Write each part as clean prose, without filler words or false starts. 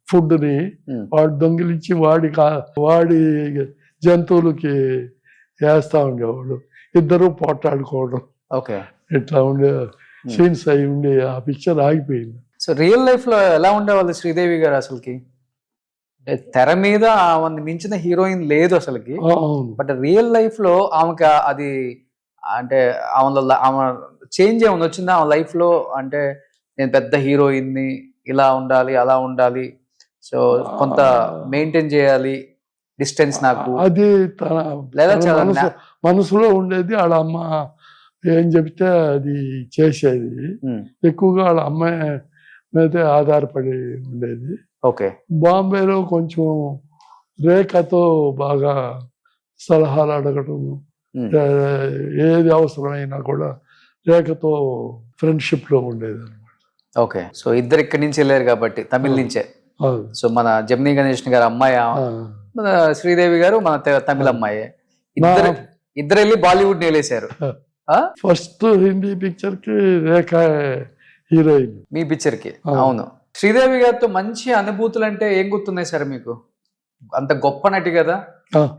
ఫుడ్ని వాడు దొంగిలించి వాడి జంతువులకి వేస్తా ఉండేవాడు. ఇద్దరు పోట్లాడుకోవడం ఓకే ఇట్లా ఉండే సీన్స్ అయి ఉండే ఆ పిక్చర్ ఆగిపోయింది. సో రియల్ లైఫ్ లో ఎలా ఉండేవాళ్ళు శ్రీదేవి గారు అసలుకి? తెర మీద ఆమె మించిన హీరోయిన్ లేదు అసలుకి. అవును. బట్ రియల్ లైఫ్ లో ఆమెకి అది అంటే ఆమె చేంజ్ ఏమైనా వచ్చిందా ఆమె లైఫ్ లో? అంటే నేను పెద్ద హీరోయిన్ ని, ఇలా ఉండాలి అలా ఉండాలి, సో కొంత మెయింటైన్ చేయాలి డిస్టెన్స్ నాకు, అది తన మనసులో ఉండేది. వాళ్ళ అమ్మ ఏం చెప్తే అది చేసేది. ఎక్కువగా వాళ్ళ అమ్మాయి మీదే ఆధారపడి ఉండేది. ఓకే. బాంబేలో కొంచెం రేఖతో బాగా సలహాలు అడగటం, ఏది అవసరమైనా కూడా రేఖతో ఫ్రెండ్షిప్ లో ఉండేది అనమాట. ఓకే. సో ఇద్దరు ఇక్కడి నుంచి వెళ్ళారు కాబట్టి తమిళ నుంచే. సో మన జమినీ గణేష్ గారు అమ్మాయి, మన శ్రీదేవి గారు మన తమిళ అమ్మాయి, ఇద్దరు వెళ్ళి బాలీవుడ్ నిలేశారు. ఫస్ట్ హిందీ పిక్చర్ కి రేఖ హీరోయిన్. మీ పిక్చర్ కి? అవును. శ్రీదేవి గారితో మంచి అనుభూతులు అంటే ఏం గుర్తున్నాయి సార్ మీకు? అంత గొప్ప నటి కదా,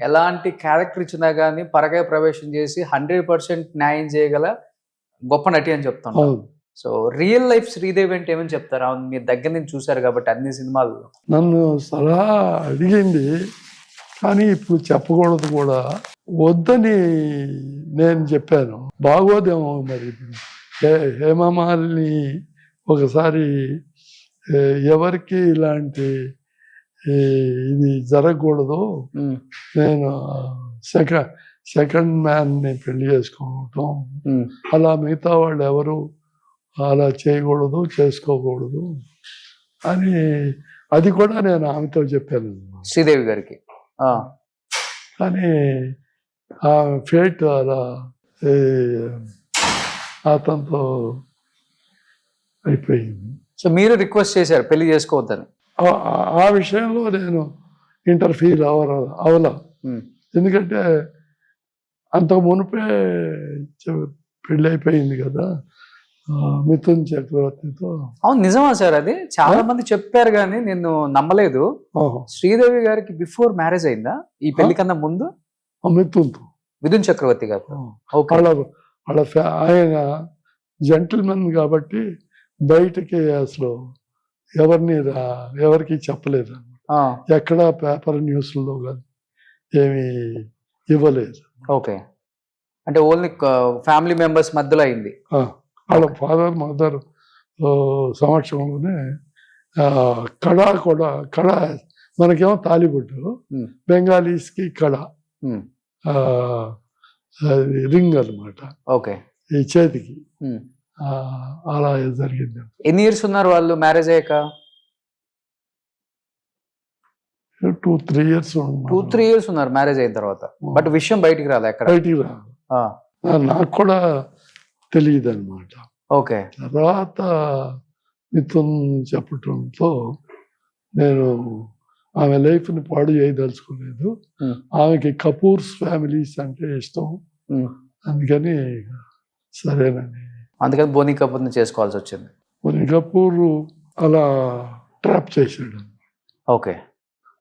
ఎలాంటి క్యారెక్టర్ ఇచ్చినా గానీ పరకాయ ప్రవేశం చేసి 100% న్యాయం చేయగల గొప్ప నటి అని చెప్తాను. సో రియల్ లైఫ్ శ్రీదేవి అంటే ఏమని చెప్తారా? మీరు దగ్గర నుంచి చూసారు కాబట్టి అన్ని సినిమాల్లో. నన్ను సలహా అడిగింది కానీ ఇప్పుడు చెప్పకూడదు కూడా, వద్దని నేను చెప్పాను. బాగోదేమో మరి. హేమమాలిని ఒకసారి ఎవరికి ఇలాంటి ఇది జరగకూడదు, నేను సెకండ్ మ్యాన్ని పెళ్లి చేసుకోవటం, అలా మిగతా వాళ్ళు ఎవరు అలా చేయకూడదు, చేసుకోకూడదు అని అది కూడా నేను ఆమెతో చెప్పాను, శ్రీదేవి గారికి. కానీ ఆ ఫేట్ అలా అతనితో అయిపోయింది. సో మీరు రిక్వెస్ట్ చేశారు పెళ్లి చేసుకోవద్దని? ఆ విషయంలో నేను ఇంటర్ఫీర్ అవలా. ఎందుకంటే అంతకు మునిపే పెళ్ళి అయిపోయింది కదా మిథున్ చక్రవర్తితో. అవును, నిజమా సార్? అది చాలా మంది చెప్పారు కానీ నేను నమ్మలేదు. శ్రీదేవి గారికి బిఫోర్ మ్యారేజ్ అయిందా ఈ పెళ్లి కన్నా ముందు? మిథున్ చక్రవర్తి గారు. ఆయన జెంటిల్మెన్ కాబట్టి బయటకి అసలు ఎవరికి చెప్పలేదు, ఎక్కడ పేపర్ న్యూస్లో కానీ ఏమి ఇవ్వలేదు. ఓకే. అంటే ఓన్లీ ఫ్యామిలీ మెంబర్స్ మధ్యలో అయింది. వాళ్ళ ఫాదర్ మదర్ సమక్షంలోనే కళ మనకేమో తాలిబొట్టు, బెంగాలీస్కి కళ రింగ్ అనమాట. ఓకే. ఈ చేతికి అలా జరిగింది. ఎన్ని ఇయర్స్ ఉన్నారు వాళ్ళు మ్యారేజ్ అయ్యాక? 2-3 years. 2-3 years ఉన్నారు మ్యారేజ్ అయిన తర్వాత. బట్ విషయం బయటికి రాలే ఎక్కడ? బయటికి రాదు, నాకు కూడా తెలియదు అనమాట. ఓకే. తర్వాత మిథున్ చెప్పటంతో నేను ఆమె లైఫ్ని పాడు చేయదలుచుకోలేదు. ఆమెకి కపూర్స్ ఫ్యామిలీస్ అంటే ఇష్టం, అందుకని సరేనని. అందుకని బోనీ కపూర్ని చేసుకోవాల్సి వచ్చింది. బోనీ కపూర్ అలా ట్రాప్ చేశాడు. ఓకే.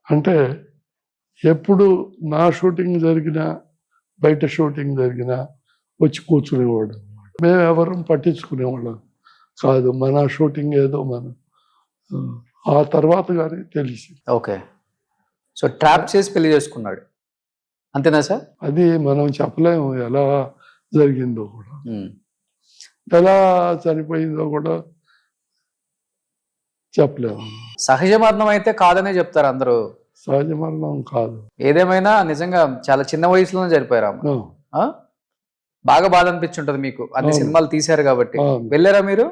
అంటే ఎప్పుడు నా షూటింగ్ జరిగినా బయట షూటింగ్ జరిగినా వచ్చి కూర్చునేవాడు. మేము ఎవరం పట్టించుకునేవాళ్ళం కాదు, మన షూటింగ్ ఏదో మనం ఆ తర్వాత కానీ తెలిసి. ఓకే. సో ట్రాప్ చేసి పెళ్లి చేసుకున్నాడు అంతేనా సార్? అది మనం చెప్పలేము ఎలా జరిగిందో కూడా, ఎలా చనిపోయిందో కూడా చెప్పలేము. సహజ మరణం అయితే కాదనే చెప్తారు అందరూ. సహజ మరణం కాదు, ఏదేమైనా నిజంగా చాలా చిన్న వయసులోనే చనిపోయారు. బాగా బాధ అనిపించుంటది మీకు, అన్ని సినిమాలు తీశారు కాబట్టి. వెళ్ళారా మీరు?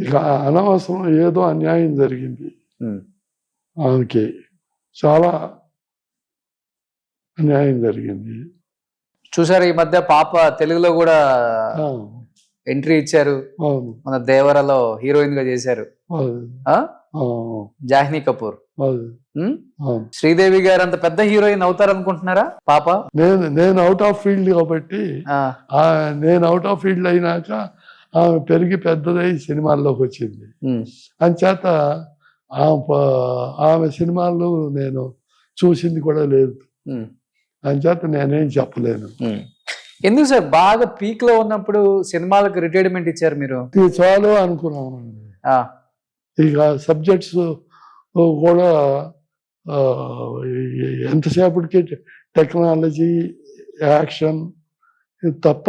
ఇక అనవసరం ఏదో అన్యాయం జరిగింది ఆమెకి, చాలా అన్యాయం జరిగింది. చూసారు ఈ మధ్య పాప తెలుగులో కూడా ఎంట్రీ ఇచ్చారు, మన దేవరలో హీరోయిన్ గా చేశారు జాహ్నీ కపూర్. శ్రీదేవి గారు అంత పెద్ద హీరోయిన్ అవుతారు అనుకుంటున్నారా పాప? నేను అవుట్ ఆఫ్ ఫీల్డ్ కాబట్టి, నేను అవుట్ ఆఫ్ ఫీల్డ్ అయినాక ఆమె పెరిగి పెద్దదై సినిమాల్లోకి వచ్చింది. అంచేత ఆమె సినిమాలు నేను చూసింది కూడా లేదు, అంచేత నేనేం చెప్పలేను. ఎందుకు సార్ బాగా పీక్ లో ఉన్నప్పుడు సినిమాలకు రిటైర్మెంట్ ఇచ్చారు మీరు? ఇది చాలు అనుకున్నామండి. ఇక సబ్జెక్ట్స్ కూడా ఎంతసేపటికి టెక్నాలజీ, యాక్షన్ తప్ప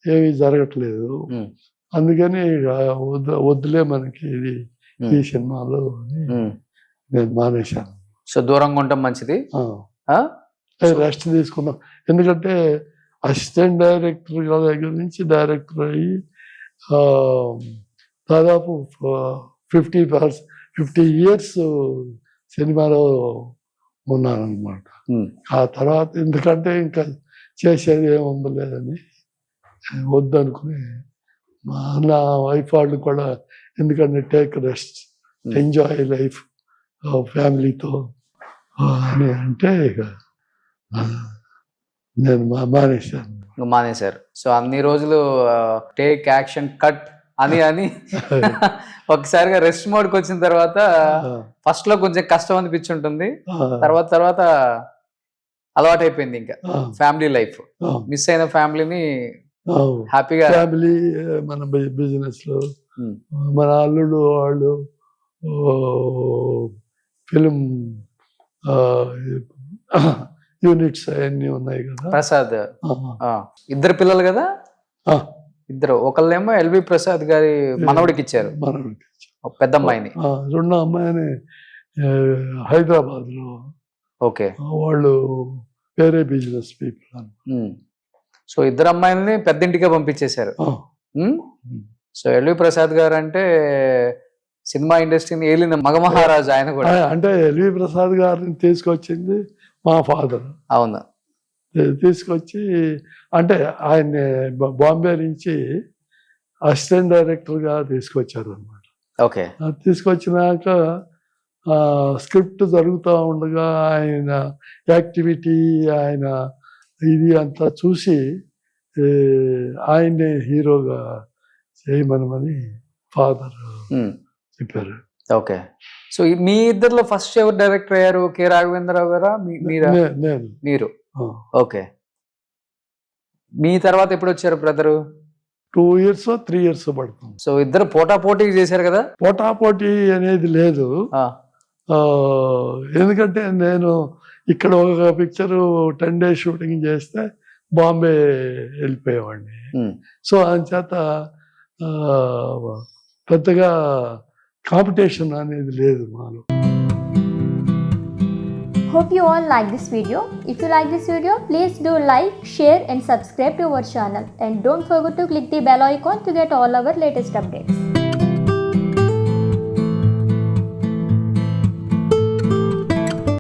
ఏమీ జరగట్లేదు. అందుకని ఇక వద్దులే మనకి ఇది ఈ సినిమాలు నేను మానేశాను. సో దూరంగా ఉండటం మంచిది, రెస్ట్ తీసుకున్నాం. ఎందుకంటే అసిస్టెంట్ డైరెక్టర్ దగ్గర నుంచి డైరెక్టర్ అయ్యి దాదాపు 50 years సినిమాలో ఉన్నానన్నమాట. ఆ తర్వాత ఎందుకంటే ఇంకా చేసేది ఏముంది లేదని వద్దనుకుని నా వైఫ్ వాళ్ళు కూడా, ఎందుకంటే టేక్ రెస్ట్, ఎంజాయ్ లైఫ్ ఫ్యామిలీతో అని అంటే ఇక నేను మానేశారు. సో అన్ని రోజులు టేక్ యాక్షన్ కట్ అని ఒకసారిగా రెస్ట్ మోడ్కి వచ్చిన తర్వాత ఫస్ట్ లో కొంచెం కష్టం అనిపించుంటుంది, తర్వాత అలవాటు అయిపోయింది. ఇంకా ఫ్యామిలీ లైఫ్, మిస్ అయిన ఫ్యామిలీని హ్యాపీగా, ఫ్యామిలీ మన బిజినెస్ లో మన అల్లుడు వాళ్ళు ఫిలిం యూనిట్స్ అవన్నీ ఉన్నాయి కదా. ప్రసాద్ ఇద్దరు పిల్లలు కదా, ఇద్దరు. ఒకళ్ళేమో ఎల్వి ప్రసాద్ గారి మనవడికి ఇచ్చారు, పెద్ద అమ్మాయిని. రెండో అమ్మాయిని హైదరాబాద్ లో. ఓకే, వాళ్ళు వేరే బిజినెస్ పీపుల్. సో ఇద్దరు అమ్మాయిల్ని పెద్దింటికే పంపించేశారు. సో ఎల్వి ప్రసాద్ గారు అంటే సినిమా ఇండస్ట్రీని ఏలిన మగమహారాజు ఆయన కూడా. అంటే ఎల్వి ప్రసాద్ గారిని తీసుకొచ్చింది మా ఫాదర్. అవును, తీసుకొచ్చి అంటే ఆయన బాంబే నుంచి అసిస్టెంట్ డైరెక్టర్గా తీసుకొచ్చారు అనమాట. ఓకే, తీసుకొచ్చినాక స్క్రిప్ట్ జరుగుతూ ఉండగా ఆయన యాక్టివిటీ, ఆయన ఇది అంతా చూసి ఆయన్ని హీరోగా చేయమనమని ఫాదర్ చెప్పారు. ఓకే, సో మీ ఇద్దరిలో ఫస్ట్ ఎవరు డైరెక్టర్ అయ్యారు? కె రాఘవేంద్రరావు గారా మీరు? ఓకే, మీ తర్వాత ఎప్పుడు వచ్చారు బ్రదరు? 2 years 3 years పడుతుంది. సో ఇద్దరు పోటీ చేశారు కదా? పోటీ అనేది లేదు, ఎందుకంటే నేను ఇక్కడ ఒక పిక్చర్ 10 days షూటింగ్ చేస్తే బాంబే వెళ్ళిపోయేవాడిని. సో అంచేత పెద్దగా కాంపిటీషన్ అనేది లేదు మాలో. Hope you all like this video. If you like this video, please do like, share and subscribe to our channel. And don't forget to click the bell icon to get all our latest updates.